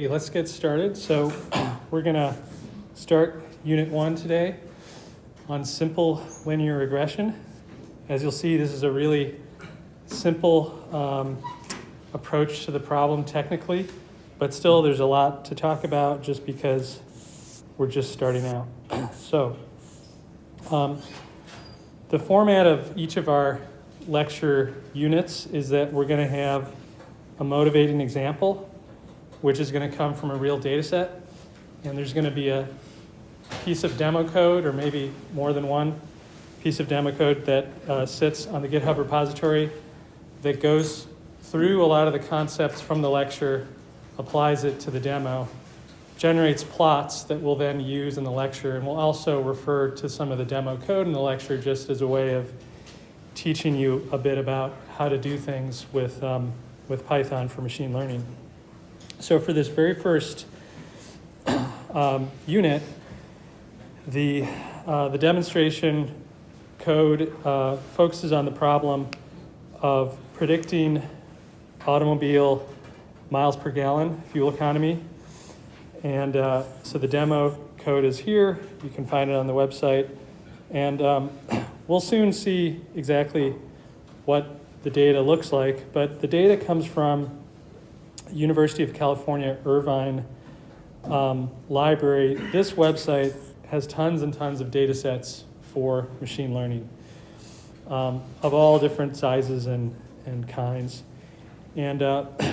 Hey, let's get started. So we're going to start Unit 1 today on simple linear regression. As you'll see, this is a really simple approach to the problem technically, but still there's a lot to talk about just because we're just starting out. So the format of each of our lecture units is that we're going to have a motivating example, which is going to come from a real data set. And there's going to be a piece of demo code, or maybe more than one piece of demo code that sits on the GitHub repository that goes through a lot of the concepts from the lecture, applies it to the demo, generates plots that we'll then use in the lecture, and we'll also refer to some of the demo code in the lecture just as a way of teaching you a bit about how to do things with Python for machine learning. So for this very first unit, the demonstration code focuses on the problem of predicting automobile miles per gallon fuel economy. And so the demo code is here. You can find it on the website. And we'll soon see exactly what the data looks like. But the data comes from University of California, Irvine library. This website has tons and tons of data sets for machine learning of all different sizes and kinds. And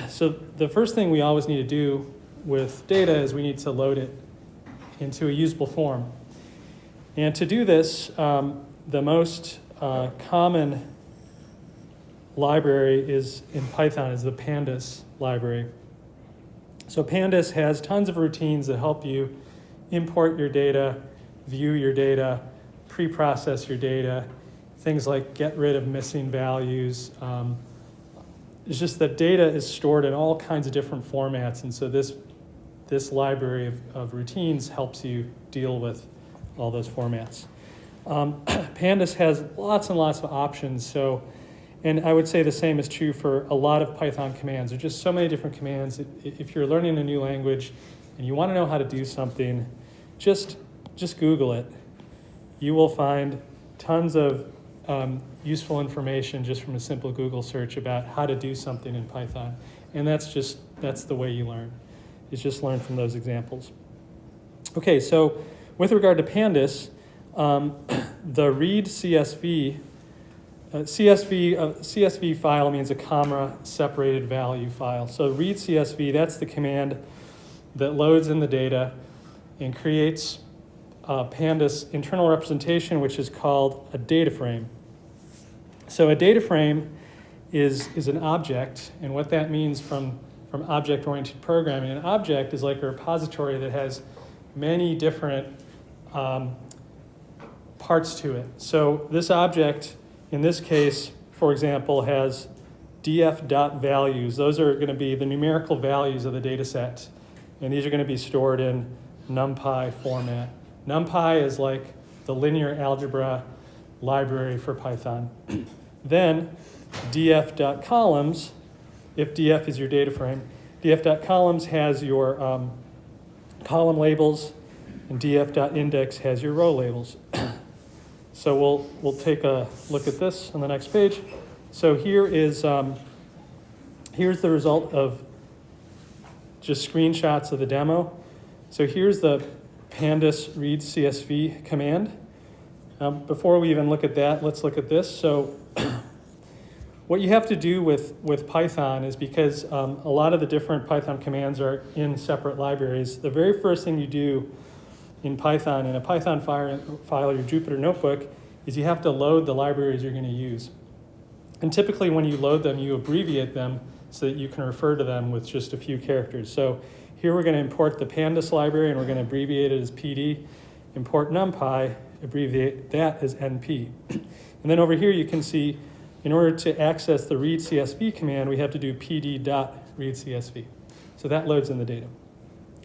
so the first thing we always need to do with data is we need to load it into a usable form. And to do this, the most common library is in Python is the pandas library. So pandas has tons of routines that help you import your data, view your data, pre-process your data, things like get rid of missing values. It's just that data is stored in all kinds of different formats, and so this library of routines helps you deal with all those formats. Pandas has lots and lots of options, and I would say the same is true for a lot of Python commands. There are just so many different commands. If you're learning a new language and you want to know how to do something, just Google it. You will find tons of useful information just from a simple Google search about how to do something in Python. And that's the way you learn, is just learn from those examples. Okay, so with regard to pandas, the read CSV, CSV file means a comma separated value file. So read CSV, that's the command that loads in the data and creates pandas internal representation, which is called a data frame. So a data frame is an object, and what that means from object-oriented programming, an object is like a repository that has many different parts to it. So this object, in this case, for example, has df.values. Those are going to be the numerical values of the data set, and these are going to be stored in NumPy format. NumPy is like the linear algebra library for Python. Then df.columns, if df is your data frame, df.columns has your column labels, and df.index has your row labels. So we'll take a look at this on the next page. So here's the result of just screenshots of the demo. So here's the pandas read CSV command. Before we even look at that, let's look at this. So what you have to do with Python is, because a lot of the different Python commands are in separate libraries, the very first thing you do in Python, in a Python file or your Jupyter notebook, is you have to load the libraries you're going to use. And typically when you load them, you abbreviate them so that you can refer to them with just a few characters. So here we're going to import the pandas library, and we're going to abbreviate it as PD. Import NumPy, abbreviate that as NP. And then over here you can see, in order to access the read CSV command, we have to do pd.readCSV. So that loads in the data.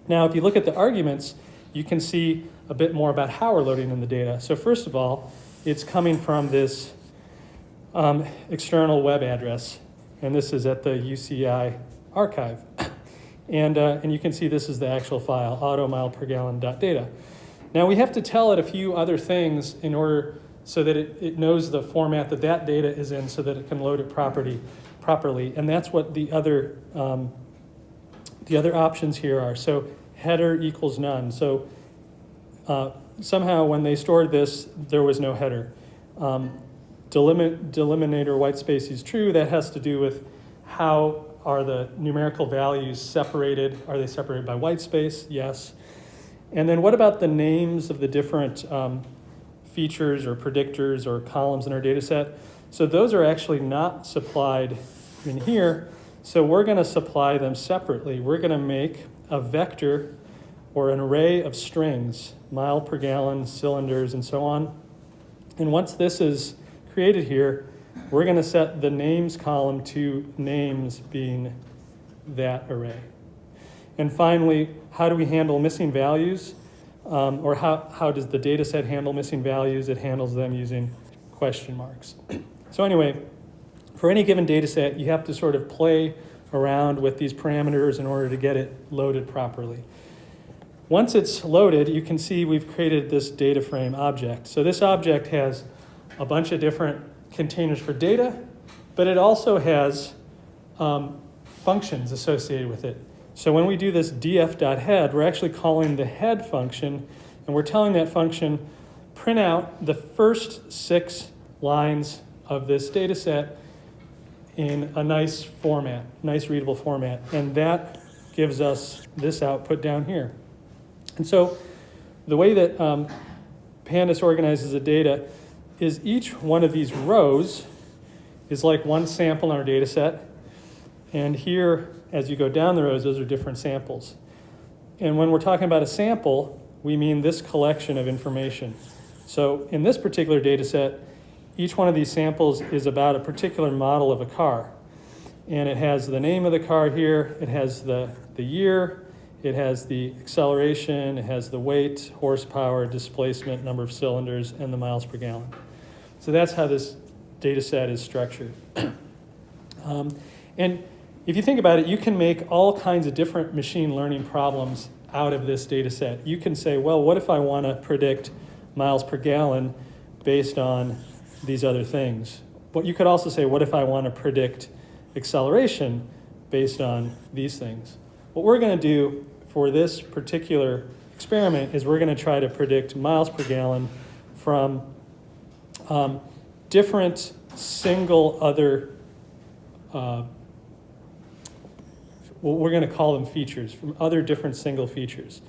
Now, if you look at the arguments, you can see a bit more about how we're loading in the data. So first of all, it's coming from this external web address, and this is at the UCI archive. And you can see this is the actual file, auto-mile-per-gallon.data. Now we have to tell it a few other things in order so that it knows the format that that data is in so that it can load it properly. And that's what the other options here are. So header equals none. So somehow when they stored this, there was no header. Delimiter white space is true. That has to do with how are the numerical values separated? Are they separated by white space? Yes. And then what about the names of the different features or predictors or columns in our data set? So those are actually not supplied in here. So we're going to supply them separately. We're going to make a vector or an array of strings, mile per gallon, cylinders, and so on. And once this is created here, we're going to set the names column to names being that array. And finally, how do we handle missing values? Or how does the data set handle missing values? It handles them using question marks. So anyway, for any given data set, you have to sort of play around with these parameters in order to get it loaded properly. Once it's loaded, you can see we've created this data frame object. So this object has a bunch of different containers for data, but it also has functions associated with it. So when we do this df.head, we're actually calling the head function, and we're telling that function, print out the first 6 lines of this data set in a nice format, nice readable format, and that gives us this output down here. And so the way that Pandas organizes the data is each one of these rows is like one sample in our data set, and here, as you go down the rows, those are different samples. And when we're talking about a sample, we mean this collection of information. So in this particular data set, each one of these samples is about a particular model of a car. And it has the name of the car here, it has the year, it has the acceleration, it has the weight, horsepower, displacement, number of cylinders, and the miles per gallon. So that's how this data set is structured. And if you think about it, you can make all kinds of different machine learning problems out of this data set. You can say, well, what if I want to predict miles per gallon based on these other things? But you could also say, what if I want to predict acceleration based on these things? What we're going to do for this particular experiment is we're going to try to predict miles per gallon from different single other well, we're going to call them features, from other different single features.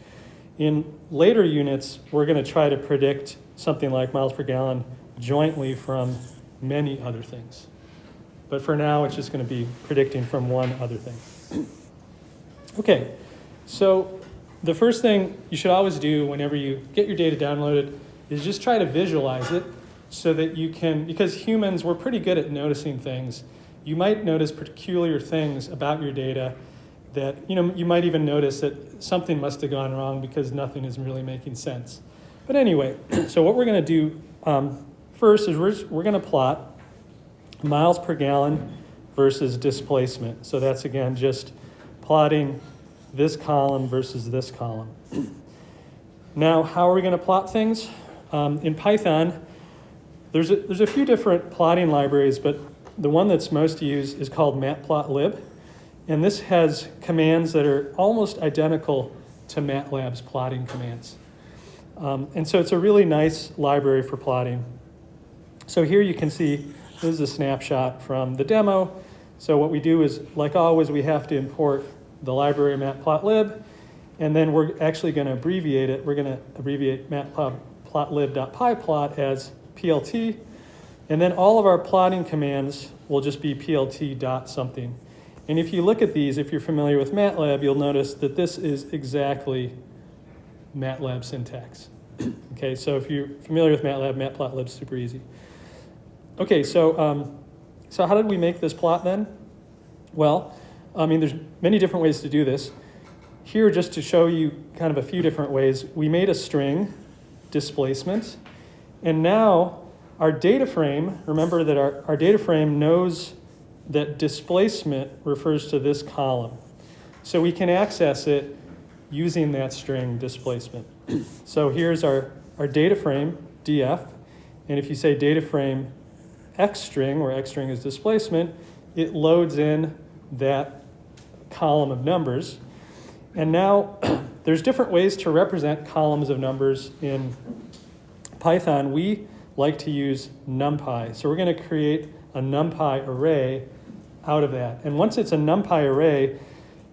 In later units, we're going to try to predict something like miles per gallon jointly from many other things. But for now, it's just going to be predicting from one other thing. Okay, so the first thing you should always do whenever you get your data downloaded is just try to visualize it so that you can, because humans, we're pretty good at noticing things. You might notice peculiar things about your data that, you might even notice that something must have gone wrong because nothing is really making sense. But anyway, so what we're going to do first is we're going to plot miles per gallon versus displacement. So that's, again, just plotting this column versus this column. Now, how are we going to plot things? In Python, there's a few different plotting libraries, but the one that's most used is called matplotlib. And this has commands that are almost identical to MATLAB's plotting commands. And so it's a really nice library for plotting. So here you can see, this is a snapshot from the demo. So what we do is, like always, we have to import the library matplotlib, and then we're actually going to abbreviate it. We're going to abbreviate matplotlib.pyplot as PLT, and then all of our plotting commands will just be PLT dot something. And if you look at these, if you're familiar with MATLAB, you'll notice that this is exactly MATLAB syntax. Okay, so if you're familiar with MATLAB, matplotlib's super easy. Okay, so how did we make this plot then? Well, there's many different ways to do this. Here, just to show you kind of a few different ways, we made a string, displacement, and now our data frame, remember that our data frame knows that displacement refers to this column. So we can access it using that string displacement. So here's our data frame, df, and if you say data frame x string, where x string is displacement, it loads in that column of numbers. And now there's different ways to represent columns of numbers in Python. We like to use NumPy. So we're going to create a NumPy array out of that. And once it's a NumPy array,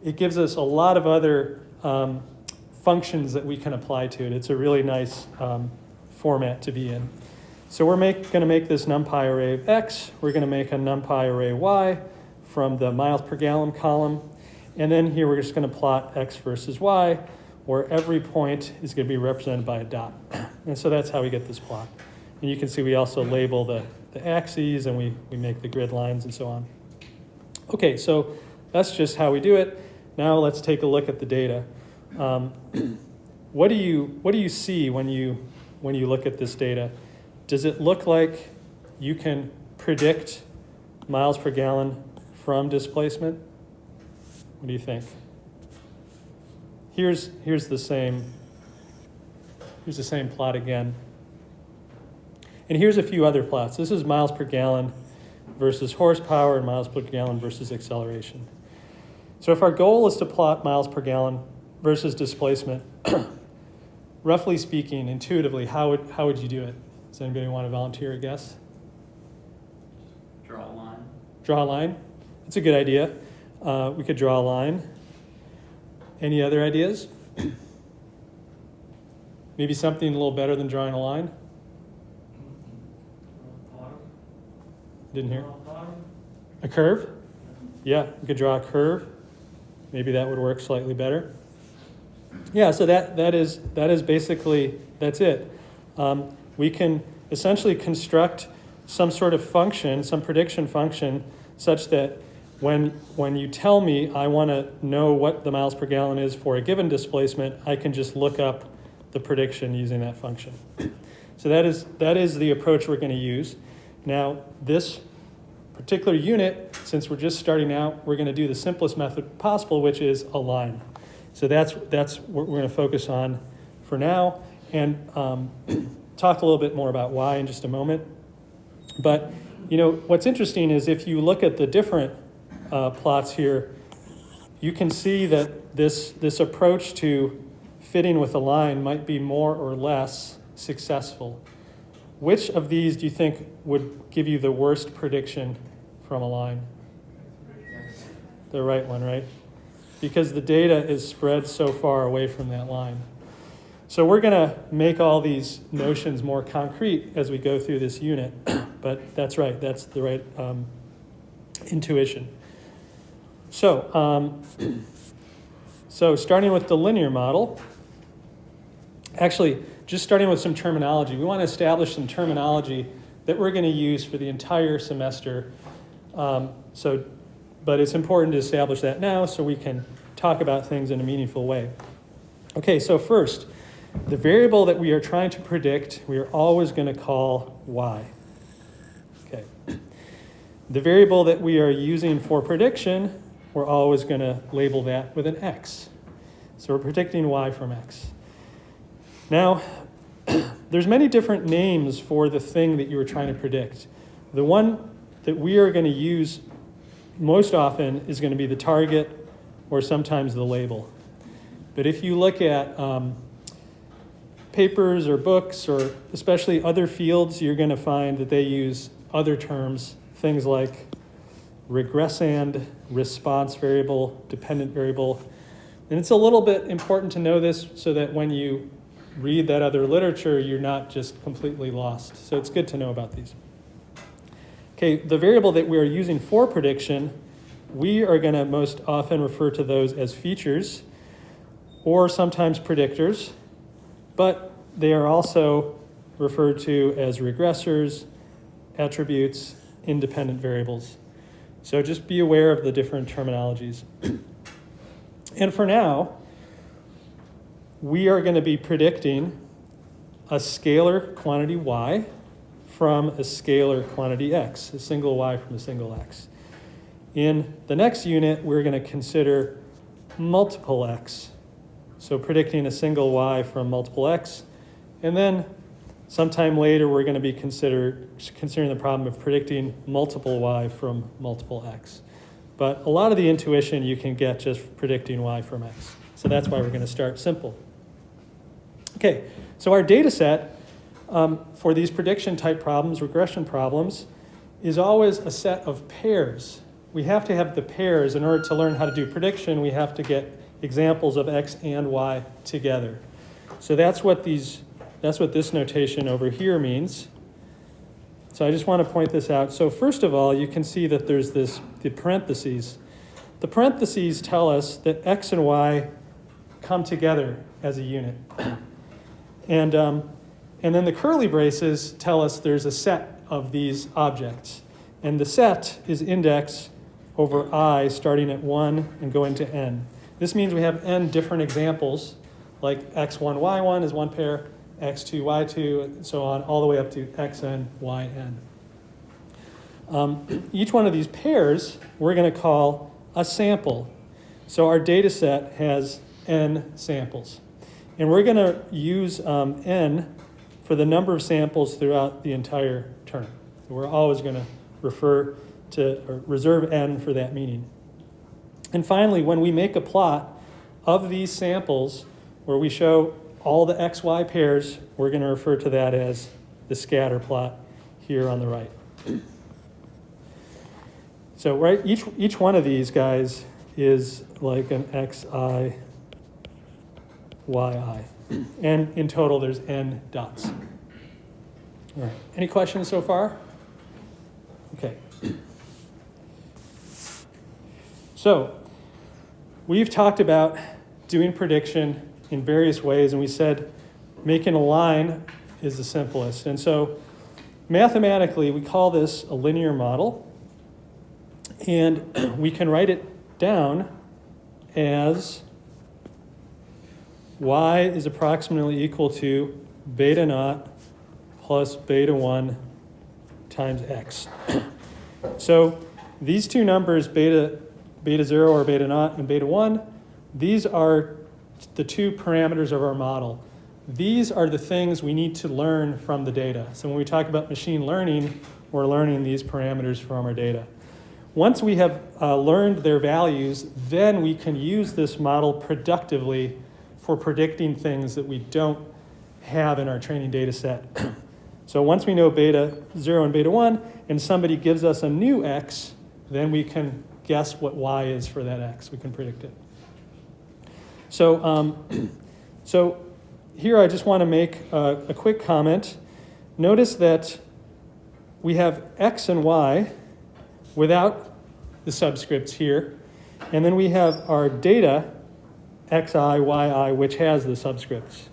it gives us a lot of other functions that we can apply to it. It's a really nice format to be in. So we're going to make this NumPy array of x. We're going to make a NumPy array y from the miles per gallon column. And then here we're just going to plot x versus y, where every point is going to be represented by a dot. And so that's how we get this plot. And you can see we also label the axes, and we make the grid lines and so on. Okay, so that's just how we do it. Now let's take a look at the data. What do you see when you look at this data? Does it look like you can predict miles per gallon from displacement? What do you think? Here's the same plot again. And here's a few other plots. This is miles per gallon versus horsepower and miles per gallon versus acceleration. So if our goal is to plot miles per gallon versus displacement, roughly speaking, intuitively, how would you do it? Does anybody want to volunteer a guess? Draw a line. Draw a line? That's a good idea. We could draw a line. Any other ideas? Maybe something a little better than drawing a line? Didn't hear. A curve? Yeah, we could draw a curve. Maybe that would work slightly better. Yeah, so that is basically, that's it. We can essentially construct some sort of function, some prediction function, such that when you tell me I want to know what the miles per gallon is for a given displacement, I can just look up the prediction using that function. So that is the approach we're going to use. Now, this particular unit, since we're just starting out, we're going to do the simplest method possible, which is a line. So that's what we're going to focus on for now, and talk a little bit more about why in just a moment. But what's interesting is if you look at the different plots here, you can see that this approach to fitting with a line might be more or less successful. Which of these do you think would give you the worst prediction from a line? The right one, right? Because the data is spread so far away from that line. So we're going to make all these notions more concrete as we go through this unit. But that's right, that's the right intuition. So starting with the linear model, actually, just starting with some terminology. We want to establish some terminology that we're going to use for the entire semester. But it's important to establish that now so we can talk about things in a meaningful way. Okay, so first, the variable that we are trying to predict, we are always going to call y. Okay. The variable that we are using for prediction, we're always going to label that with an x. So we're predicting y from x. Now, there's many different names for the thing that you were trying to predict. The one that we are going to use most often is going to be the target or sometimes the label. But if you look at papers or books or especially other fields, you're going to find that they use other terms, things like regressand, response variable, dependent variable. And it's a little bit important to know this so that when you read that other literature, you're not just completely lost. So it's good to know about these. Okay, the variable that we are using for prediction, we are going to most often refer to those as features or sometimes predictors, but they are also referred to as regressors, attributes, independent variables. So just be aware of the different terminologies. And for now, we are going to be predicting a scalar quantity y from a scalar quantity x, a single y from a single x. In the next unit, we're going to consider multiple x. So predicting a single y from multiple x. And then sometime later, we're going to be considering the problem of predicting multiple y from multiple x. But a lot of the intuition you can get just predicting y from x. So that's why we're going to start simple. Okay, so our data set for these prediction type problems, regression problems, is always a set of pairs. We have to have the pairs. In order to learn how to do prediction, we have to get examples of x and y together. So that's what this notation over here means. So I just want to point this out. So first of all, you can see that there's the parentheses. The parentheses tell us that x and y come together as a unit. And then the curly braces tell us there's a set of these objects. And the set is index over I starting at 1 and going to n. This means we have n different examples, like x1, y1 is one pair, x2, y2, and so on, all the way up to xn, yn. Each one of these pairs we're going to call a sample. So our data set has n samples. And we're going to use n for the number of samples throughout the entire term. So we're always going to refer to or reserve n for that meaning. And finally, when we make a plot of these samples where we show all the xy pairs, we're going to refer to that as the scatter plot here on the right. So right, each one of these guys is like an xi, yi. And in total, there's n dots. All right. Any questions so far? Okay. So we've talked about doing prediction in various ways, and we said making a line is the simplest. And so mathematically, we call this a linear model, and we can write it down as y is approximately equal to beta naught plus beta 1 times x. So these two numbers, beta 0 or beta naught and beta 1, these are the two parameters of our model. These are the things we need to learn from the data. So when we talk about machine learning, we're learning these parameters from our data. Once we have learned their values, then we can use this model productively for predicting things that we don't have in our training data set. So once we know beta 0 and beta 1, and somebody gives us a new x, then we can guess what y is for that x. We can predict it. So, so here I just want to make a quick comment. Notice that we have x and y without the subscripts here, and then we have our data, xi, yi, which has the subscripts.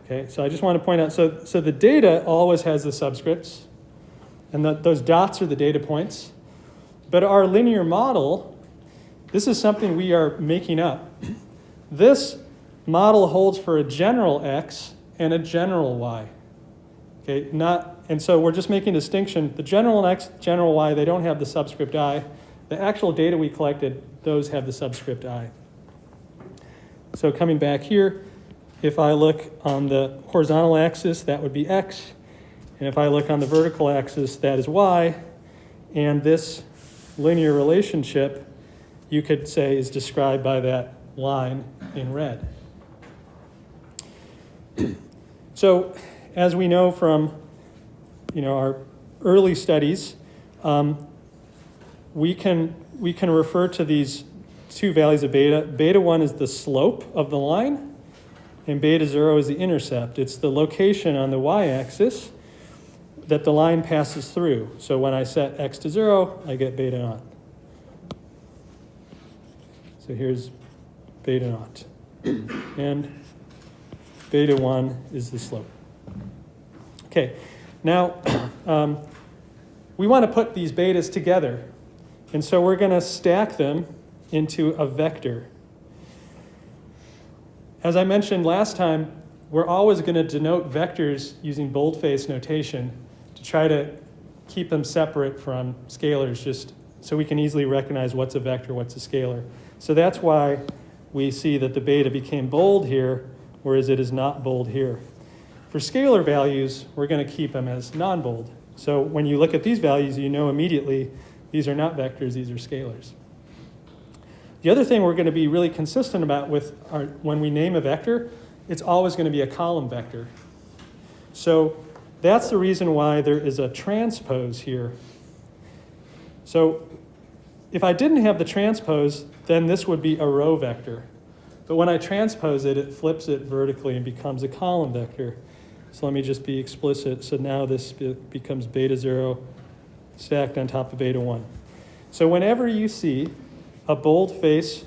Okay, so I just want to point out, so the data always has the subscripts, and those dots are the data points. But our linear model, this is something we are making up. This model holds for a general x and a general y. Okay, and so we're just making a distinction. The general x, general y, they don't have the subscript I. The actual data we collected, those have the subscript I. So coming back here, if I look on the horizontal axis, that would be x. And if I look on the vertical axis, that is y. And this linear relationship, you could say, is described by that line in red. So as we know from our early studies, we can refer to these two values of beta. Beta 1 is the slope of the line, and beta 0 is the intercept. It's the location on the y-axis that the line passes through. So when I set x to 0, I get beta naught. So here's beta naught. And beta 1 is the slope. Okay, now we want to put these betas together. And so we're going to stack them into a vector. As I mentioned last time, we're always going to denote vectors using boldface notation to try to keep them separate from scalars just so we can easily recognize what's a vector, what's a scalar. So that's why we see that the beta became bold here, whereas it is not bold here. For scalar values, we're going to keep them as non-bold. So when you look at these values, you know immediately these are not vectors, these are scalars. The other thing we're going to be really consistent about when we name a vector, it's always going to be a column vector. So that's the reason why there is a transpose here. So if I didn't have the transpose, then this would be a row vector. But when I transpose it, it flips it vertically and becomes a column vector. So let me just be explicit. So now this becomes beta 0 stacked on top of beta 1. So whenever you see a boldface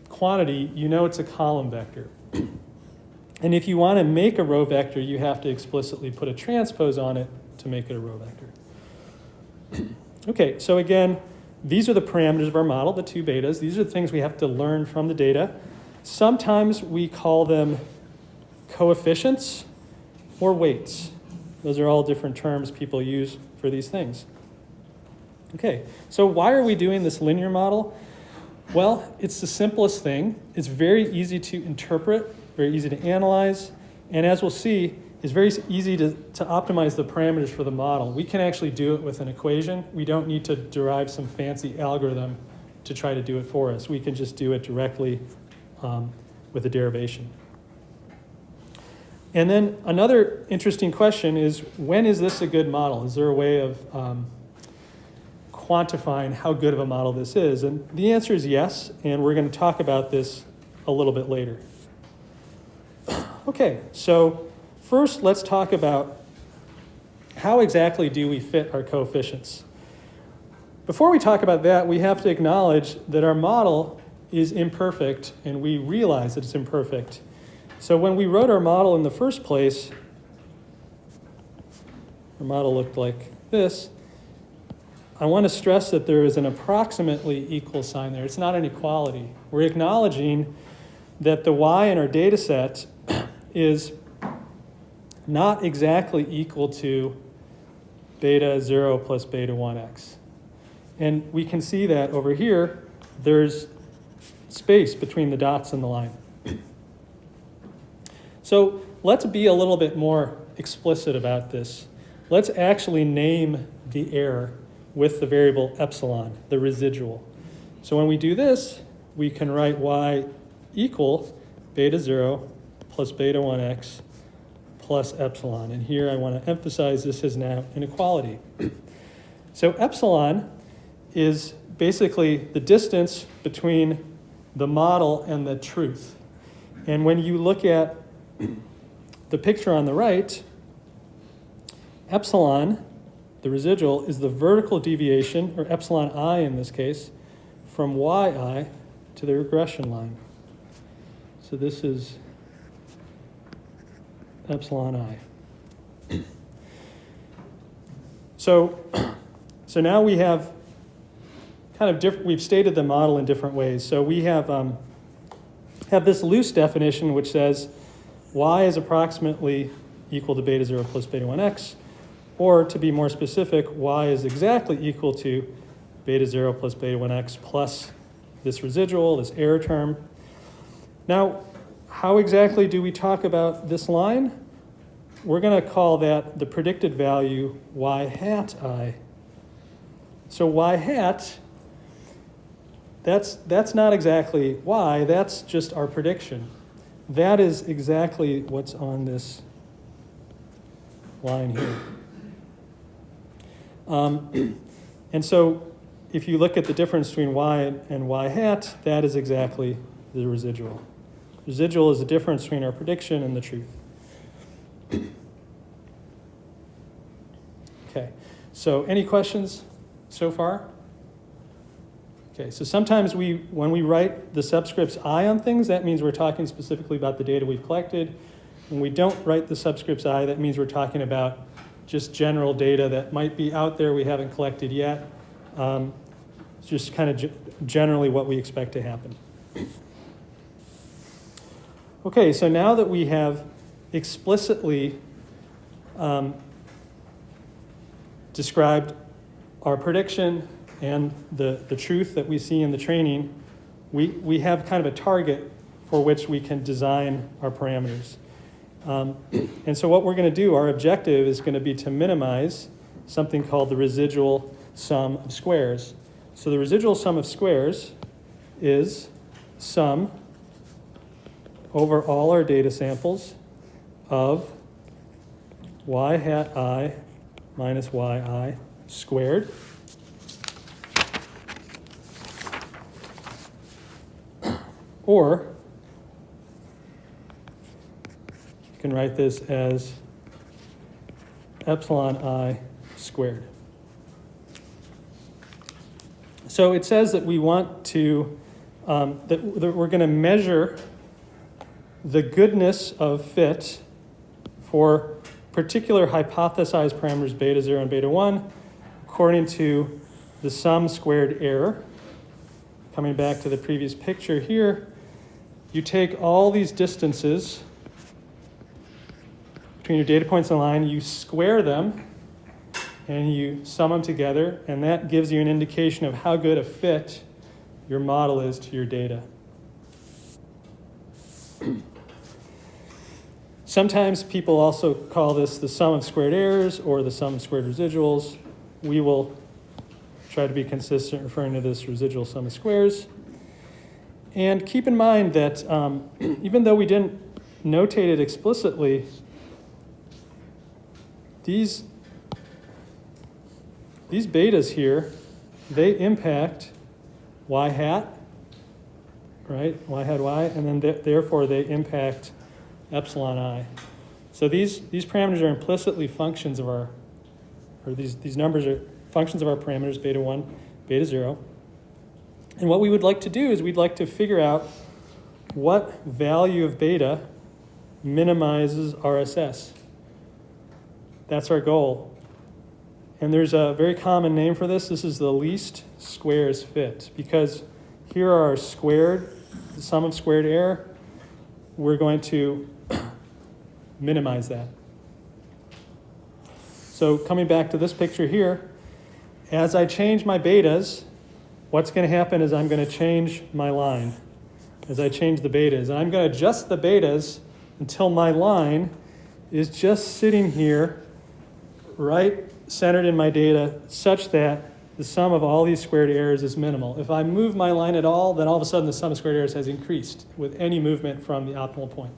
quantity, you know it's a column vector. And if you want to make a row vector, you have to explicitly put a transpose on it to make it a row vector. Okay, so again, these are the parameters of our model, the two betas. These are the things we have to learn from the data. Sometimes we call them coefficients or weights. Those are all different terms people use for these things. Okay, so why are we doing this linear model? Well, it's the simplest thing. It's very easy to interpret, very easy to analyze, and as we'll see, it's very easy to optimize the parameters for the model. We can actually do it with an equation. We don't need to derive some fancy algorithm to try to do it for us. We can just do it directly with a derivation. And then another interesting question is, when is this a good model? Is there a way of quantifying how good of a model this is? And the answer is yes, and we're going to talk about this a little bit later. Okay, so first let's talk about how exactly do we fit our coefficients. Before we talk about that, we have to acknowledge that our model is imperfect, and we realize that it's imperfect. So when we wrote our model in the first place, our model looked like this. I want to stress that there is an approximately equal sign there. It's not an equality. We're acknowledging that the y in our data set is not exactly equal to beta 0 plus beta 1x. And we can see that over here, there's space between the dots and the line. So let's be a little bit more explicit about this. Let's actually name the error with the variable epsilon, the residual. So when we do this, we can write y equal beta 0 plus beta 1x plus epsilon. And here I want to emphasize this is now an equality. So epsilon is basically the distance between the model and the truth. And when you look at the picture on the right, epsilon, the residual, is the vertical deviation, or epsilon I in this case, from yi to the regression line. So this is epsilon I. So now we have we've stated the model in different ways. So we have this loose definition which says y is approximately equal to beta 0 plus beta 1x, or to be more specific, y is exactly equal to beta 0 plus beta 1x plus this residual, this error term. Now, how exactly do we talk about this line? We're going to call that the predicted value y hat I. So y hat, that's not exactly y, that's just our prediction. That is exactly what's on this line here. And so if you look at the difference between y and y hat, that is exactly the residual. Residual is the difference between our prediction and the truth. Okay, so any questions so far? Okay, so sometimes when we write the subscripts I on things, that means we're talking specifically about the data we've collected. When we don't write the subscripts I, that means we're talking about just general data that might be out there we haven't collected yet. It's just kind of generally what we expect to happen. Okay, so now that we have explicitly described our prediction and the truth that we see in the training, we have kind of a target for which we can design our parameters. And so what we're going to do, our objective is going to be to minimize something called the residual sum of squares. So the residual sum of squares is sum over all our data samples of y hat I minus yi squared or you can write this as epsilon I squared. So it says that we want to, that we're going to measure the goodness of fit for particular hypothesized parameters beta 0 and beta 1 according to the sum squared error. Coming back to the previous picture here, you take all these distances between your data points in a line, you square them, and you sum them together, and that gives you an indication of how good a fit your model is to your data. Sometimes people also call this the sum of squared errors or the sum of squared residuals. We will try to be consistent referring to this residual sum of squares. And keep in mind that even though we didn't notate it explicitly, these betas here, they impact y hat, right? Y hat y, and then therefore they impact epsilon I. So these parameters are implicitly functions of our, or these numbers are functions of our parameters, beta 1, beta 0. And what we would like to do is we'd like to figure out what value of beta minimizes RSS. That's our goal. And there's a very common name for this. This is the least squares fit, because here are our squared, the sum of squared error. We're going to minimize that. So coming back to this picture here, as I change my betas, what's going to happen is I'm going to change my line as I change the betas. And I'm going to adjust the betas until my line is just sitting here right centered in my data such that the sum of all these squared errors is minimal. If I move my line at all, then all of a sudden the sum of squared errors has increased with any movement from the optimal point.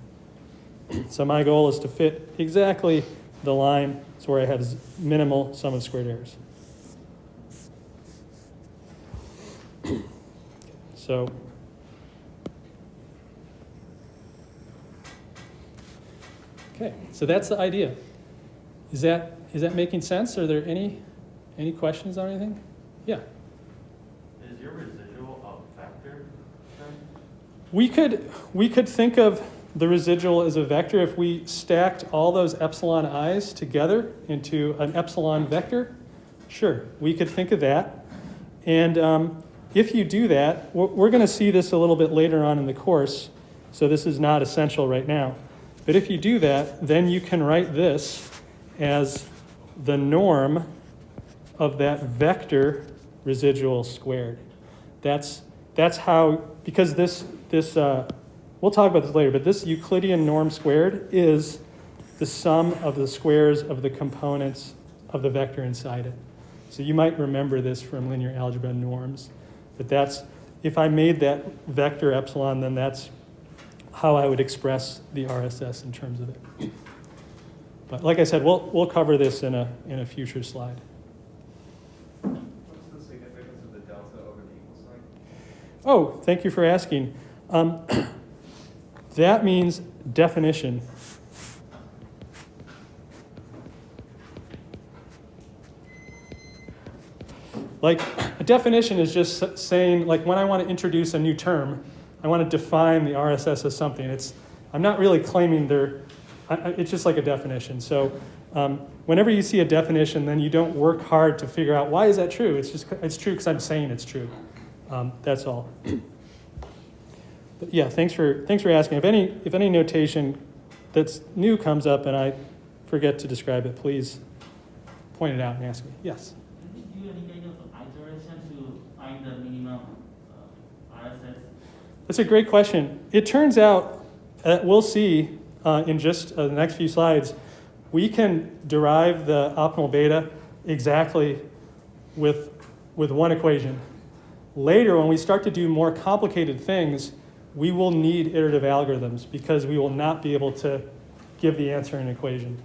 So my goal is to fit exactly the line so where I have minimal sum of squared errors. So okay, so that's the idea. Is that making sense? Are there any questions on anything? Yeah. Is your residual a vector then? We could think of the residual as a vector if we stacked all those epsilon i's together into an epsilon vector. Sure, we could think of that. And if you do that, we're going to see this a little bit later on in the course, so this is not essential right now. But if you do that, then you can write this as the norm of that vector residual squared. That's how, because this we'll talk about this later, but this Euclidean norm squared is the sum of the squares of the components of the vector inside it. So you might remember this from linear algebra norms, but that's, if I made that vector epsilon, then that's how I would express the RSS in terms of it. But like I said, we'll cover this in a future slide. What's the significance of the delta over the equal sign? Oh, thank you for asking. That means definition. Like, a definition is just saying, like, when I want to introduce a new term, I want to define the RSS as something. I'm not really claiming it's just like a definition. So whenever you see a definition, then you don't work hard to figure out, why is that true? It's true because I'm saying it's true. That's all. But yeah, thanks for asking. If any notation that's new comes up and I forget to describe it, please point it out and ask me. Yes? Did you do any kind of iteration to That's a great question. It turns out, we'll see in just the next few slides, we can derive the optimal beta exactly with one equation. Later, when we start to do more complicated things, we will need iterative algorithms because we will not be able to give the answer in an equation.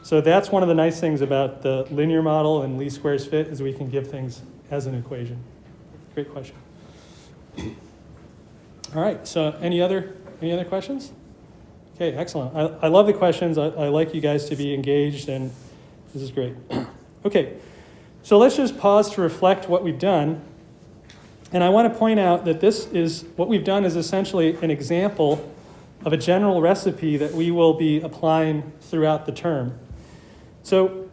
So that's one of the nice things about the linear model and least squares fit is we can give things as an equation. Great question. All right, so any other questions? Okay, excellent. I love the questions. I like you guys to be engaged, and this is great. Okay, so let's just pause to reflect what we've done. And I want to point out that what we've done is essentially an example of a general recipe that we will be applying throughout the term. So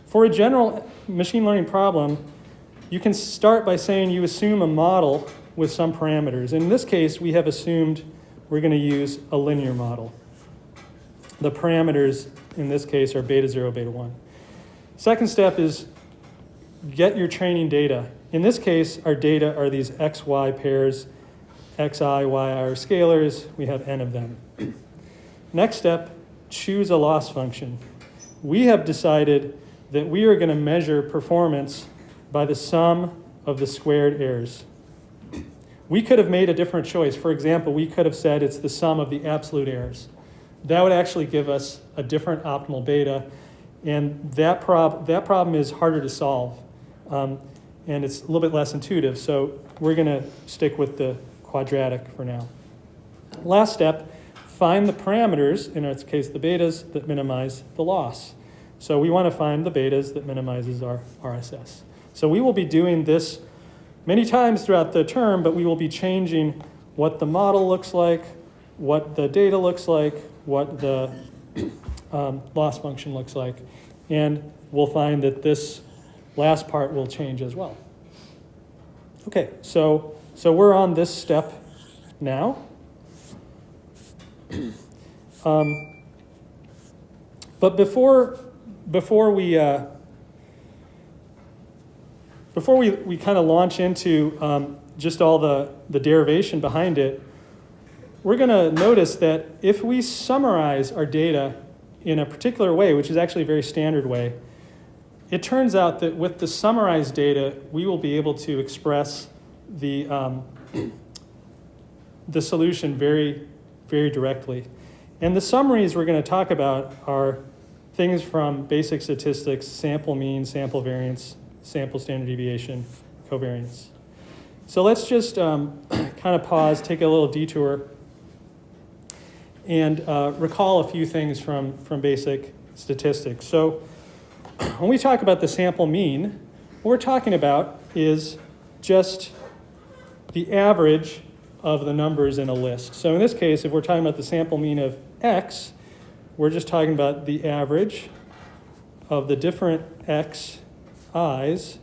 for a general machine learning problem, you can start by saying you assume a model with some parameters. In this case, we have assumed we're going to use a linear model. The parameters in this case are beta 0, beta 1. Second step is get your training data. In this case, our data are these XY pairs, XI, YI are scalars. We have n of them. Next step, choose a loss function. We have decided that we are going to measure performance by the sum of the squared errors. We could have made a different choice. For example, we could have said it's the sum of the absolute errors. That would actually give us a different optimal beta, and that problem is harder to solve, and it's a little bit less intuitive, so we're going to stick with the quadratic for now. Last step, find the parameters, in our case the betas, that minimize the loss. So we want to find the betas that minimizes our RSS. So we will be doing this many times throughout the term, but we will be changing what the model looks like, what the data looks like, what the loss function looks like, and we'll find that this last part will change as well. Okay, so we're on this step now. But before we kind of launch into just all the derivation behind it, we're going to notice that if we summarize our data in a particular way, which is actually a very standard way, it turns out that with the summarized data, we will be able to express the solution very, very directly. And the summaries we're going to talk about are things from basic statistics, sample mean, sample variance, sample standard deviation, covariance. So let's just kind of pause, take a little detour, and recall a few things from basic statistics. So when we talk about the sample mean, what we're talking about is just the average of the numbers in a list. So in this case, if we're talking about the sample mean of X, we're just talking about the average of the different Xi's.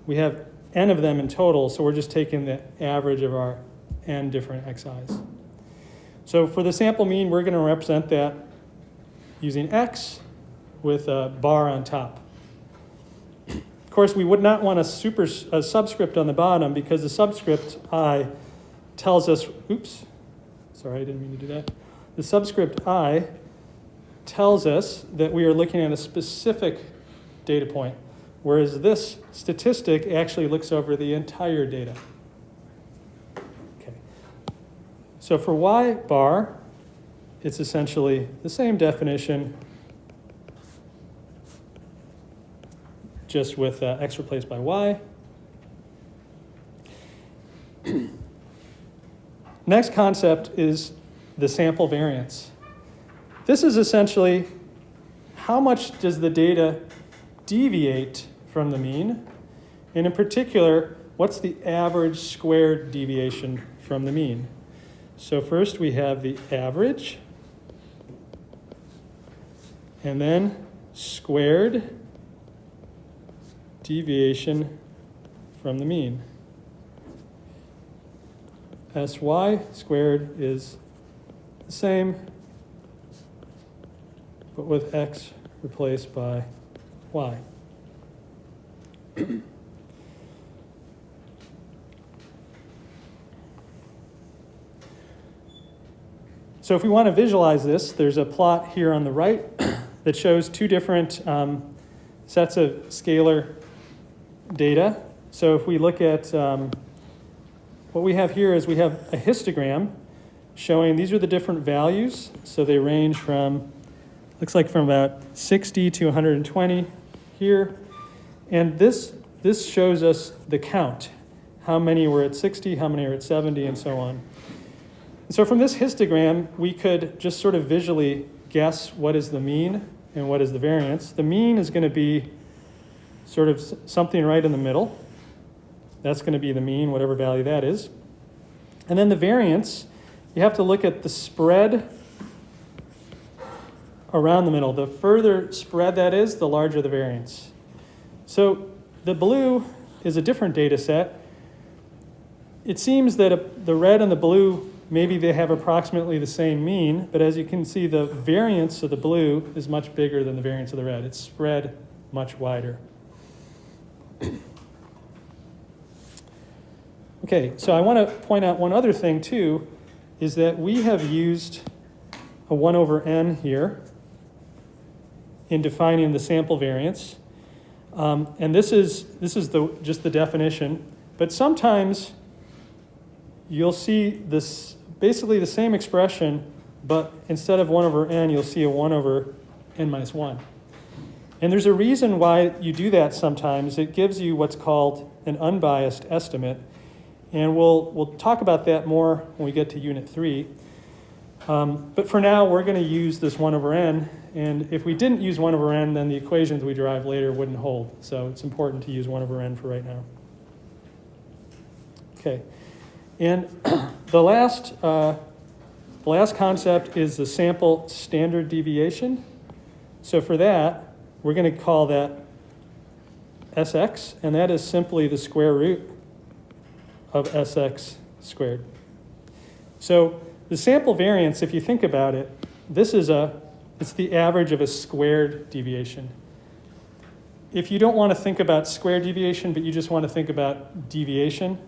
We have n of them in total, so we're just taking the average of our n different Xi's. So for the sample mean, we're going to represent that using X with a bar on top. Of course, we would not want a subscript on the bottom because the subscript I tells us, oops, sorry, I didn't mean to do that. The subscript I tells us that we are looking at a specific data point, whereas this statistic actually looks over the entire data. Okay. So for Y bar, it's essentially the same definition, just with X replaced by Y. Next concept is the sample variance. This is essentially how much does the data deviate from the mean, and in particular, what's the average squared deviation from the mean. So first we have the average, and then squared deviation from the mean. SY squared is the same, but with X replaced by Y. So if we want to visualize this, there's a plot here on the right that shows two different sets of scalar data. So if we look at what we have here is we have a histogram showing these are the different values. So they range from, looks like from about 60 to 120 here. And this shows us the count. How many were at 60, how many are at 70, and so on. So from this histogram, we could just sort of visually guess what is the mean and what is the variance. The mean is going to be sort of something right in the middle. That's going to be the mean, whatever value that is. And then the variance, you have to look at the spread around the middle. The further spread that is, the larger the variance. So the blue is a different data set. It seems that the red and the blue, maybe they have approximately the same mean, but as you can see, the variance of the blue is much bigger than the variance of the red. It's spread much wider. Okay, so I want to point out one other thing too, is that we have used a 1 over n here in defining the sample variance. And this is just the definition, but sometimes you'll see this basically the same expression, but instead of 1 over n, you'll see a 1 over n minus 1. And there's a reason why you do that sometimes. It gives you what's called an unbiased estimate. And we'll talk about that more when we get to Unit 3. But for now, we're going to use this 1 over n. And if we didn't use 1 over n, then the equations we derive later wouldn't hold. So it's important to use 1 over n for right now. Okay. And the last concept is the sample standard deviation. So for that, we're going to call that Sx, and that is simply the square root of Sx squared. So the sample variance, if you think about it, it's the average of a squared deviation. If you don't want to think about square deviation, but you just want to think about deviation,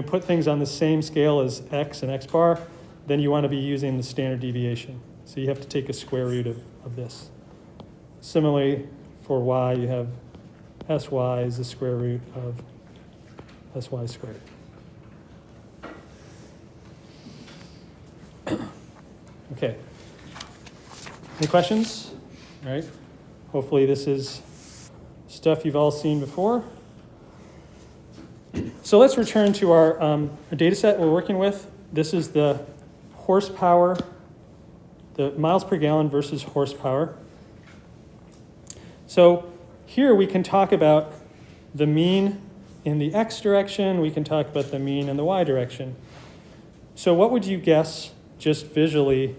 put things on the same scale as x and x bar, then you want to be using the standard deviation. So you have to take a square root of this. Similarly, for y, you have sy is the square root of sy squared. Okay. Any questions? All right. Hopefully this is stuff you've all seen before. So let's return to our data set we're working with. This is the horsepower, the miles per gallon versus horsepower. So here we can talk about the mean in the x direction. We can talk about the mean in the y direction. So what would you guess, just visually,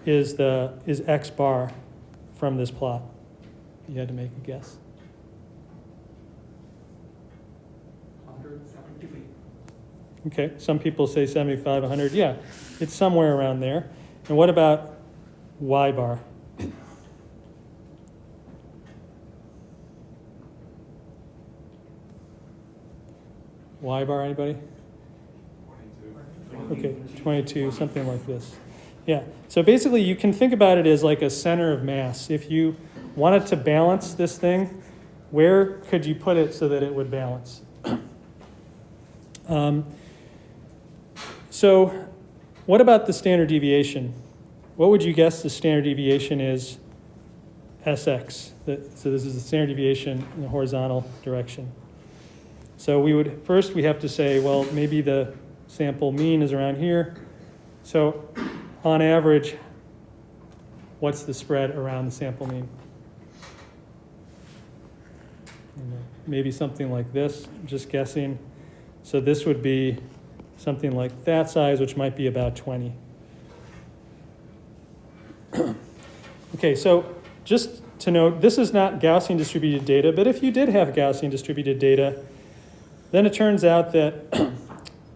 is x bar from this plot? You had to make a guess. 175. Okay, some people say 75, 100. Yeah, it's somewhere around there. And what about y bar? Y bar, anybody? 22. Okay, 22, something like this. Yeah, so basically you can think about it as like a center of mass. If you wanted to balance this thing, where could you put it so that it would balance? So what about the standard deviation? What would you guess the standard deviation is Sx? So this is the standard deviation in the horizontal direction. So we have to say, well, maybe the sample mean is around here. So on average, what's the spread around the sample mean? Maybe something like this, just guessing. So this would be something like that size, which might be about 20. Okay, so just to note, this is not Gaussian distributed data, but if you did have Gaussian distributed data, then it turns out that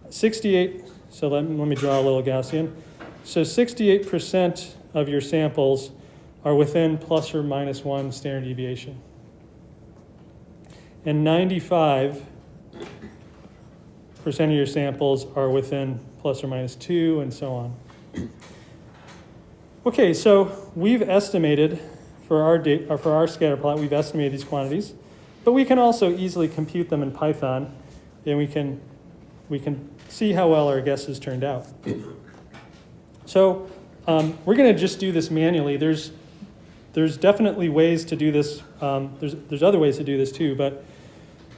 68, so let me draw a little Gaussian. So 68% of your samples are within plus or minus 1 standard deviation. And 95% of your samples are within plus or minus 2, and so on. Okay, so we've estimated for our scatter plot, we've estimated these quantities, but we can also easily compute them in Python, and we can see how well our guesses turned out. So we're going to just do this manually. There's definitely ways to do this. There's other ways to do this too, but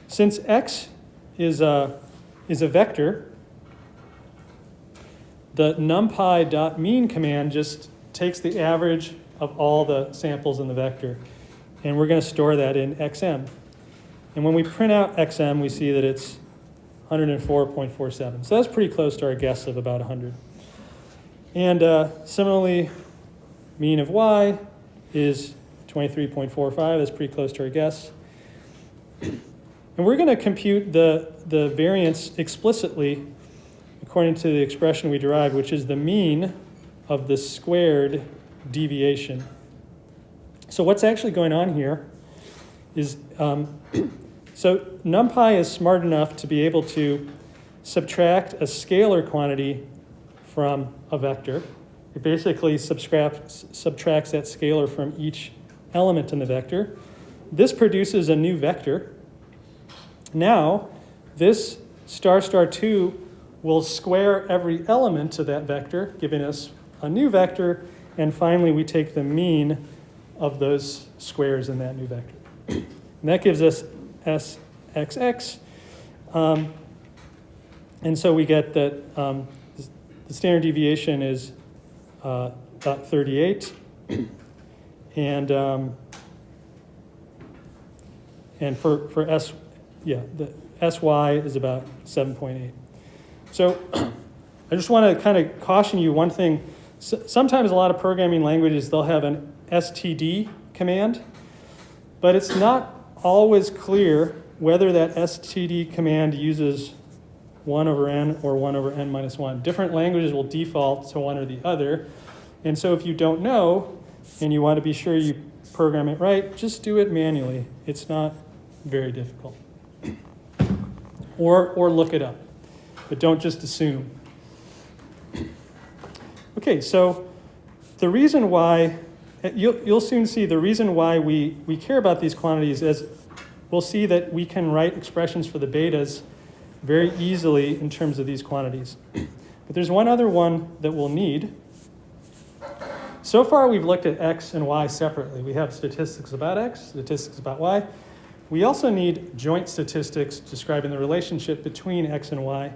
since x is a vector, the numpy.mean command just takes the average of all the samples in the vector, and we're going to store that in xm. And when we print out xm, we see that it's 104.47. So that's pretty close to our guess of about 100. And similarly, mean of y is 23.45. That's pretty close to our guess. And we're going to compute the variance explicitly according to the expression we derived, which is the mean of the squared deviation. So what's actually going on here is, so NumPy is smart enough to be able to subtract a scalar quantity from a vector. It basically subtracts that scalar from each element in the vector. This produces a new vector. Now, this star 2 will square every element of that vector, giving us a new vector, and finally we take the mean of those squares in that new vector. And that gives us SXX, and so we get that the standard deviation is about 38, and for S, the SY is about 7.8. So I just want to kind of caution you one thing. Sometimes a lot of programming languages, they'll have an std command, but it's not always clear whether that std command uses 1 over n or 1 over n minus 1. Different languages will default to one or the other. And so if you don't know and you want to be sure you program it right, just do it manually. It's not very difficult. Or look it up, but don't just assume. Okay, so the reason why, you'll soon see the reason why we care about these quantities is we'll see that we can write expressions for the betas very easily in terms of these quantities. But there's one other one that we'll need. So far we've looked at x and y separately. We have statistics about x, statistics about y. We also need joint statistics describing the relationship between x and y.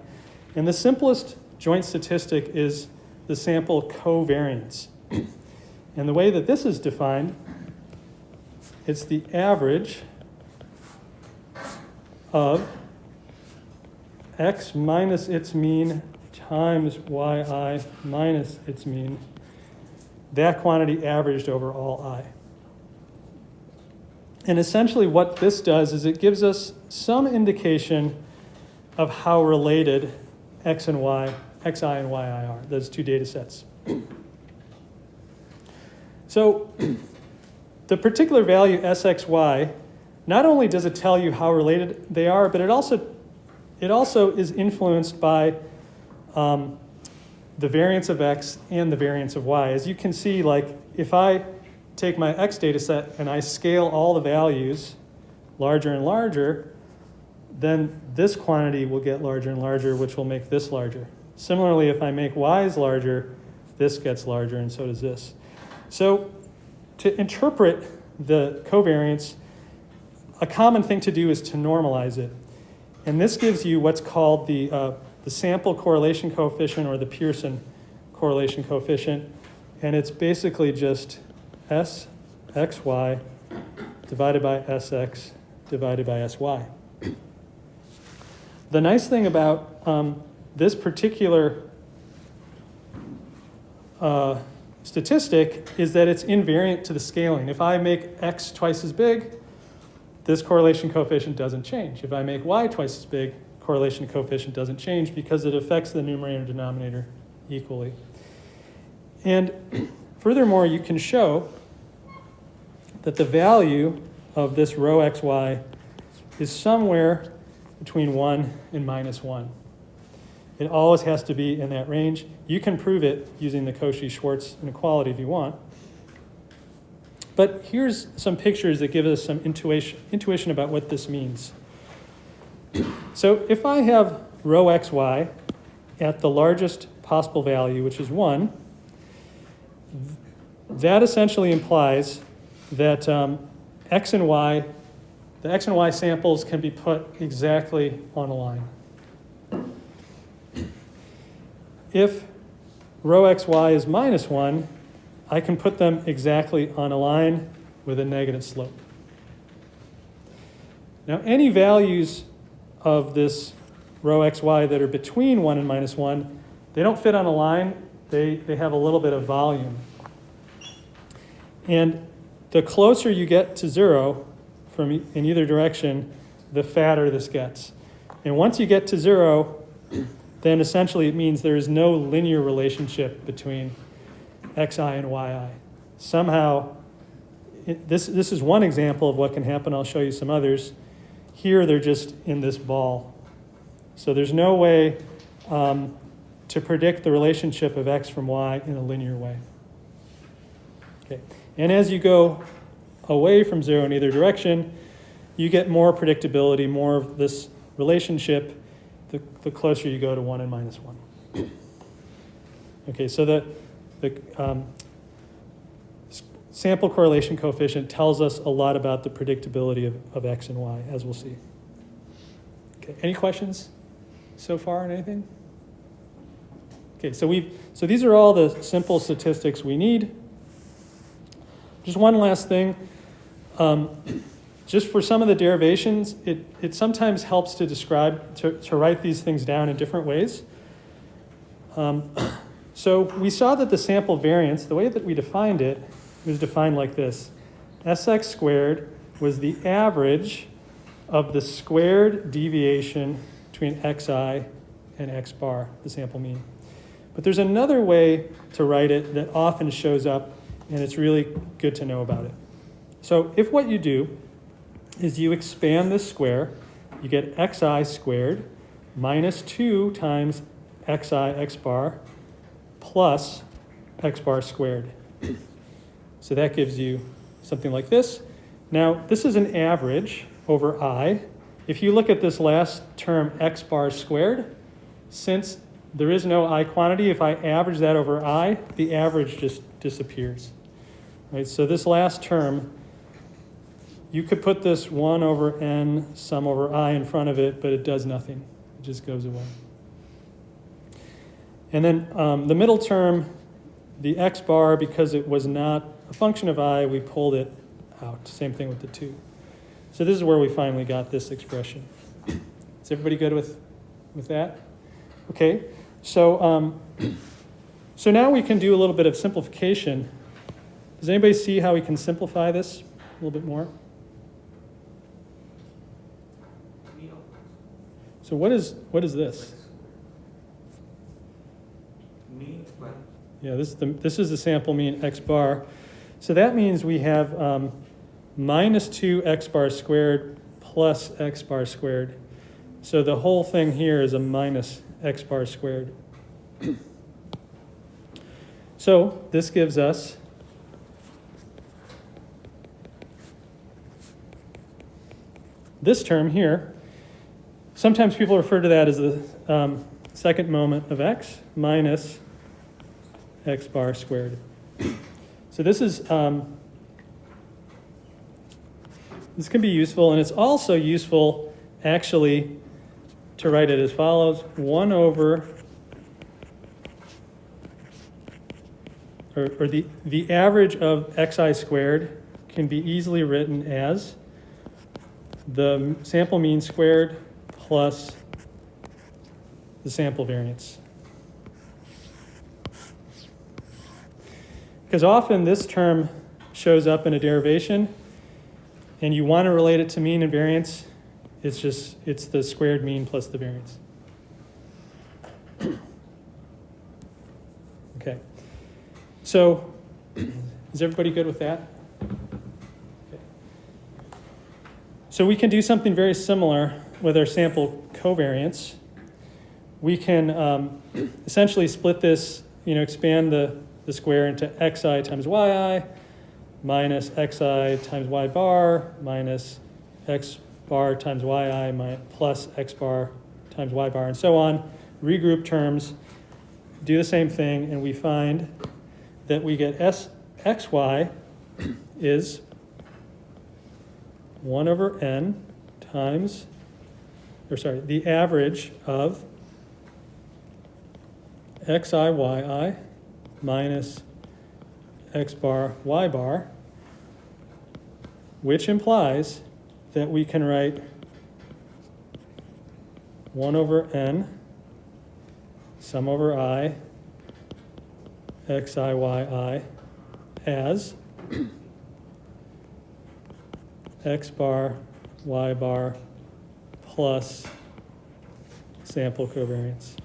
And the simplest joint statistic is the sample covariance. And the way that this is defined, it's the average of x minus its mean times yi minus its mean, that quantity averaged over all I. And essentially what this does is it gives us some indication of how related x and y, xi and yi are, those two data sets. So the particular value sxy, not only does it tell you how related they are, but it also is influenced by the variance of x and the variance of y. As you can see, like if I take my x data set and I scale all the values larger and larger, then this quantity will get larger and larger, which will make this larger. Similarly, if I make y's larger, this gets larger, and so does this. So to interpret the covariance, a common thing to do is to normalize it. And this gives you what's called the sample correlation coefficient, or the Pearson correlation coefficient. And it's basically just SXY divided by SX divided by SY. The nice thing about this particular statistic is that it's invariant to the scaling. If I make x twice as big, this correlation coefficient doesn't change. If I make y twice as big, correlation coefficient doesn't change because it affects the numerator and denominator equally. And furthermore, you can show that the value of this rho xy is somewhere between 1 and minus 1. It always has to be in that range. You can prove it using the Cauchy-Schwarz inequality if you want. But here's some pictures that give us some intuition about what this means. So if I have rho xy at the largest possible value, which is 1, that essentially implies that the x and y samples can be put exactly on a line. If rho xy is minus 1, I can put them exactly on a line with a negative slope. Now, any values of this rho xy that are between 1 and minus 1, they don't fit on a line. They have a little bit of volume. And the closer you get to 0 in either direction, the fatter this gets. And once you get to 0, then essentially it means there is no linear relationship between xi and yi. Somehow, this is one example of what can happen. I'll show you some others. Here, they're just in this ball. So there's no way to predict the relationship of x from y in a linear way. Okay. And as you go away from 0 in either direction, you get more predictability, more of this relationship, the closer you go to 1 and minus 1. Okay, so the sample correlation coefficient tells us a lot about the predictability of x and y, as we'll see. Okay, any questions so far on anything? Okay, so these are all the simple statistics we need. Just one last thing. Just for some of the derivations, it sometimes helps to describe, to write these things down in different ways. So we saw that the sample variance, the way that we defined it, was defined like this. Sx squared was the average of the squared deviation between xi and x bar, the sample mean. But there's another way to write it that often shows up, and it's really good to know about it. So if what you do is you expand this square, you get xi squared minus 2 times xi x bar plus x bar squared. So that gives you something like this. Now, this is an average over I. If you look at this last term, x bar squared, since there is no I quantity, if I average that over I, the average just disappears. Right? So this last term, you could put this 1 over n sum over I in front of it, but it does nothing. It just goes away. And then the middle term, the x bar, because it was not a function of I, we pulled it out. Same thing with the 2. So this is where we finally got this expression. Is everybody good with that? Okay, so now we can do a little bit of simplification. Does anybody see how we can simplify this a little bit more? So what is this? Yeah, this is the sample mean x bar. So that means we have minus 2 x bar squared plus x bar squared. So the whole thing here is a minus x bar squared. So this gives us this term here. Sometimes people refer to that as the second moment of x minus x bar squared. So this is this can be useful, and it's also useful actually to write it as follows: 1 over, or the average of xi squared can be easily written as the sample mean squared plus the sample variance. Because often this term shows up in a derivation, and you want to relate it to mean and variance. It's the squared mean plus the variance. Okay. So is everybody good with that? Okay. So we can do something very similar with our sample covariance. we can essentially split this, expand the square into xi times yi minus xi times y bar minus x bar times yi plus x bar times y bar, and so on. Regroup terms, do the same thing, and we find that we get xy is 1 over n times, the average of xi yi minus x bar y bar, which implies that we can write 1 over n sum over I xi yi as x bar y bar plus sample covariance.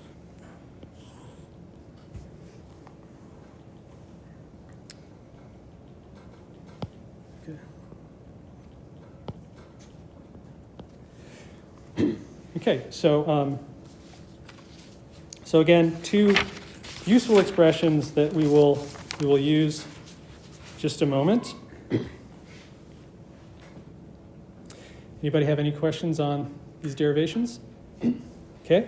Okay, so again, two useful expressions that we will use just a moment. Anybody have any questions on these derivations? Okay.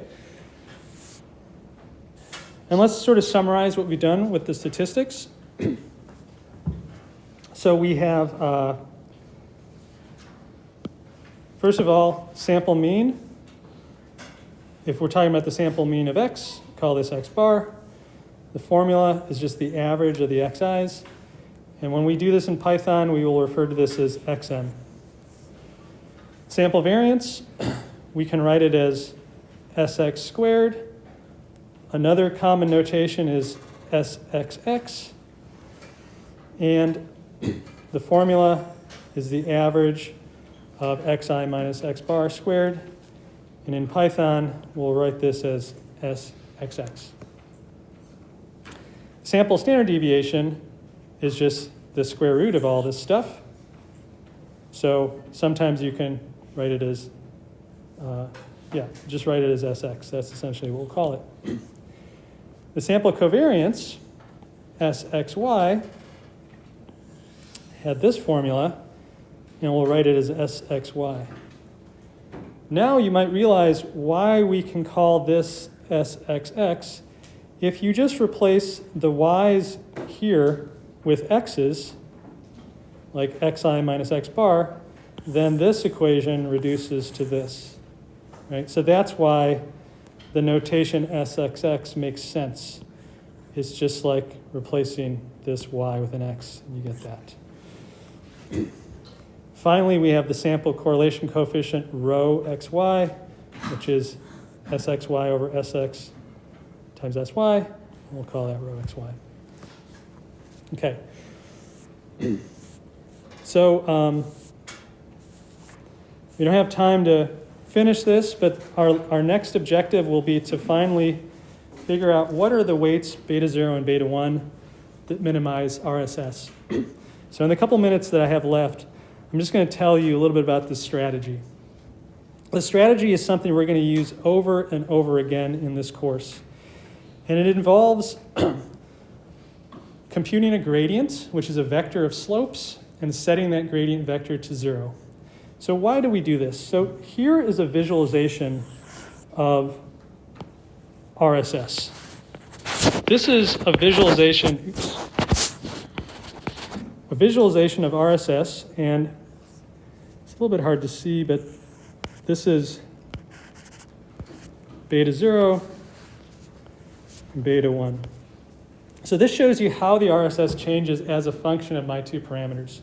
And let's sort of summarize what we've done with the statistics. So we have, first of all, sample mean. If we're talking about the sample mean of x, call this x bar. The formula is just the average of the xi's. And when we do this in Python, we will refer to this as xm. Sample variance, we can write it as sx squared. Another common notation is sxx. And the formula is the average of xi minus x bar squared. And in Python, we'll write this as sxx. Sample standard deviation is just the square root of all this stuff. So sometimes you can write it as, just write it as sx. That's essentially what we'll call it. The sample covariance, sxy, had this formula, and we'll write it as sxy. Now you might realize why we can call this sxx. If you just replace the y's here with x's, like xi minus x bar, then this equation reduces to this. Right? So that's why the notation sxx makes sense. It's just like replacing this y with an x, and you get that. Finally, we have the sample correlation coefficient rho xy, which is sxy over sx times sy. And we'll call that rho xy. Okay. So we don't have time to finish this, but our next objective will be to finally figure out what are the weights beta 0 and beta 1 that minimize RSS. So in the couple minutes that I have left, I'm just going to tell you a little bit about this strategy. The strategy is something we're going to use over and over again in this course. And it involves computing a gradient, which is a vector of slopes, and setting that gradient vector to 0. So why do we do this? So here is a visualization of RSS. This is a visualization of RSS, and it's a little bit hard to see, but this is beta 0 and beta 1. So this shows you how the RSS changes as a function of my two parameters.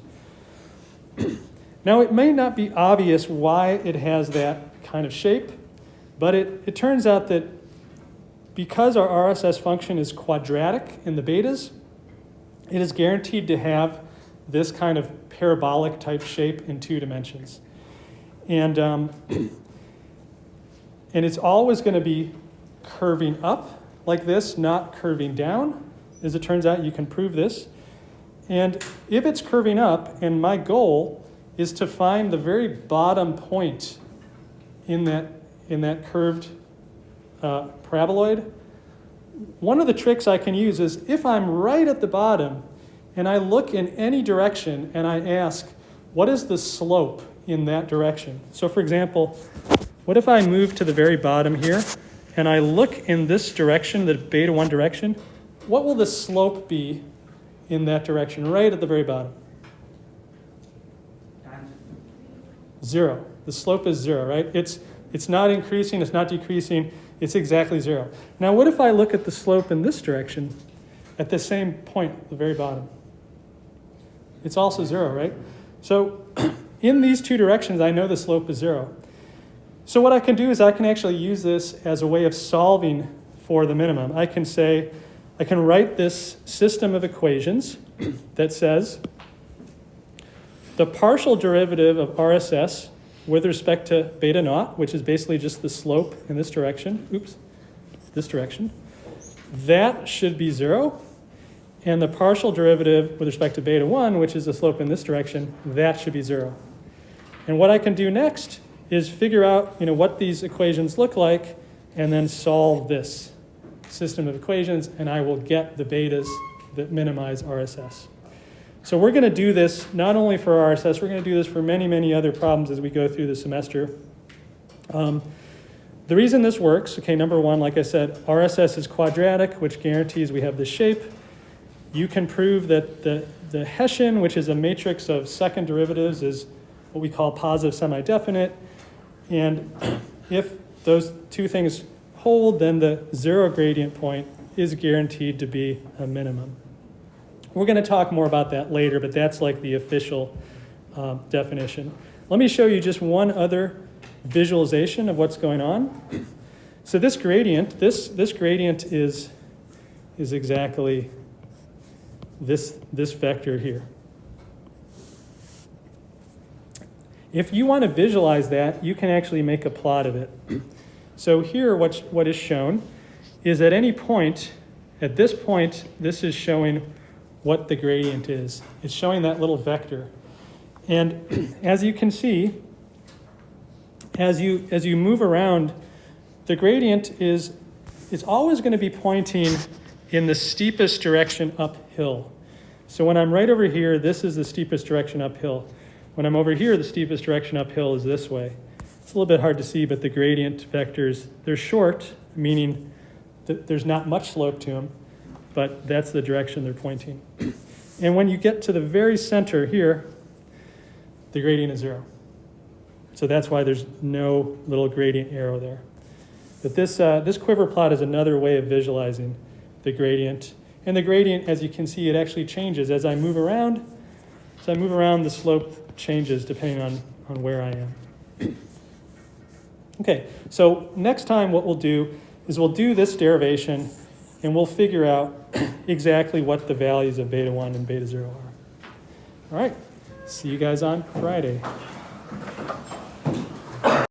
Now, it may not be obvious why it has that kind of shape, but it turns out that because our RSS function is quadratic in the betas, it is guaranteed to have this kind of parabolic type shape in 2 dimensions. And it's always going to be curving up like this, not curving down. As it turns out, you can prove this. And if it's curving up, and my goal is to find the very bottom point in that curved paraboloid, one of the tricks I can use is if I'm right at the bottom and I look in any direction and I ask, what is the slope in that direction? So for example, what if I move to the very bottom here and I look in this direction, the beta 1 direction, what will the slope be in that direction, right at the very bottom? 0. The slope is 0, right? It's not increasing, it's not decreasing, it's exactly 0. Now what if I look at the slope in this direction at the same point, the very bottom? It's also 0, right? So in these two directions, I know the slope is 0. So what I can do is I can actually use this as a way of solving for the minimum. I can write this system of equations that says the partial derivative of RSS with respect to beta naught, which is basically just the slope in this direction, this direction, that should be 0. And the partial derivative with respect to beta 1, which is the slope in this direction, that should be 0. And what I can do next is figure out what these equations look like and then solve this system of equations, and I will get the betas that minimize RSS. So we're going to do this not only for RSS, we're going to do this for many, many other problems as we go through the semester. The reason this works, okay, number one, like I said, RSS is quadratic, which guarantees we have this shape. You can prove that the Hessian, which is a matrix of second derivatives, is what we call positive semi-definite. And if those two things hold, then the 0 gradient point is guaranteed to be a minimum. We're going to talk more about that later, but that's like the official definition. Let me show you just one other visualization of what's going on. So this gradient, this gradient is exactly this vector here. If you want to visualize that, you can actually make a plot of it. So here what is shown is at any point, at this point, this is showing what the gradient is. It's showing that little vector. And as you can see, as you move around, the gradient is always going to be pointing in the steepest direction uphill. So when I'm right over here, this is the steepest direction uphill. When I'm over here, the steepest direction uphill is this way. It's a little bit hard to see, but the gradient vectors, they're short, meaning that there's not much slope to them, but that's the direction they're pointing. And when you get to the very center here, the gradient is 0. So that's why there's no little gradient arrow there. But this quiver plot is another way of visualizing the gradient. And the gradient, as you can see, it actually changes. As I move around, the slope changes depending on where I am. Okay, so next time what we'll do is we'll do this derivation and we'll figure out exactly what the values of beta 1 and beta 0 are. All right, see you guys on Friday.